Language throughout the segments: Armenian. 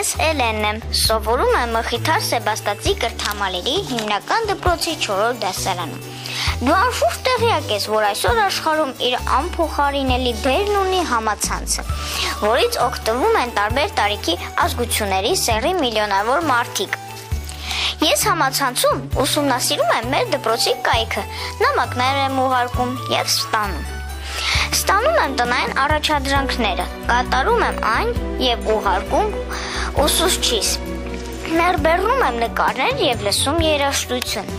Ես Էլենն եմ, սովորում եմ Մխիթար Սեբաստացի կրթամալիրի հիմնական դպրոցի 4-րդ դասարանում։ Դու անշուշտ տեղյակ ես, որ այսօր աշխարհում իր անփոխարինելի դերն ունի համացանցը, որից օգտվում են տարբեր տարիքի ազգությունների սեռի միլիոնավոր մարդիկ։ Ես համացանցում ուսումնասիրում եմ մեր դպրոցի կայքը, նամակներ եմ ուղարկում եւ ստանում։ Ստանում եմ տնային առաջադրանքները, կատարում եմ այն եւ ուղարկում ուսուցչիս։ Ներբեռնում եմ նկարներ եւ լսում երաժշտություն։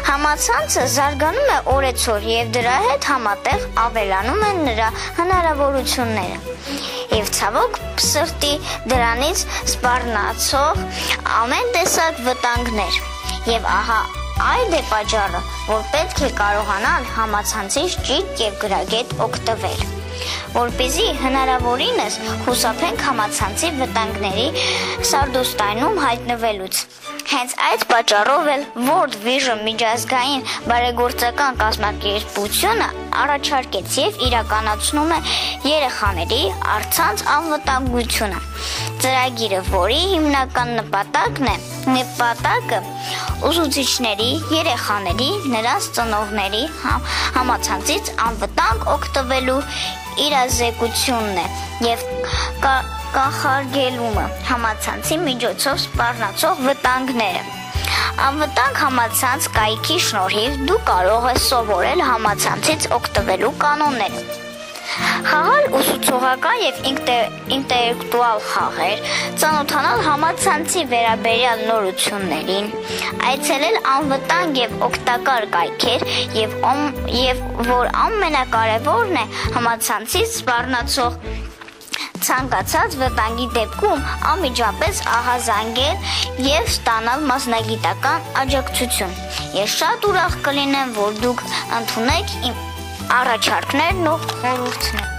Համացանցը զարգանում է օրեցօր եւ դրա հետ համատեղ ավելանում են նրա հնարավորությունները։ Եվ ցավոք սրտի դրանից սպառնացող ամեն տեսակ վտանգներ։ Եվ ահա այդ է պատճառը, որ պետք է կարողանալ համացանցից ճիշտ եւ գրագետ օգտվել, որպեսզի հնարավորինս խուսափենք համացանցի վտանգների սարդոստայնում հայտնվելուց։ Հենց այդ պատճառով էլ World Vision միջազգային բարեգործական կազմակերպությունը առաջարկեց եւ իրականացնում է երեխաների առցանց անվտանգությունը ծրագիրը, որի հիմնական նպատակը ուսուցիչների, երեխաների, նրանց ծնողների համացանցից անվտանգ օգտվելու իրազեկությունն է եւ կանխարգելումը համացանցի միջոցով սպառնացող վտանգները։ Անվտանգ համացանց կայքի շնորհիվ դու կարող ես սովորել համացանցից օգտվելու կանոնները, խաղալ ուսուցողական եւ ինտելեկտուալ խաղեր, ծանոթանալ համացանցի վերաբերյալ նորություններին, այցելել անվտանգ եւ օգտակար կայքեր եւ որ ամենակարևորն է համացանցից սպառնացող ցանկացած վտանգի դեպքում անմիջապես ահազանգել եւ ստանալ մասնագիտական աջակցություն։ Ես շատ ուրախ կլինեմ, որ դուք ընդունեք իմ առաջարկներն ու խորհուրդները։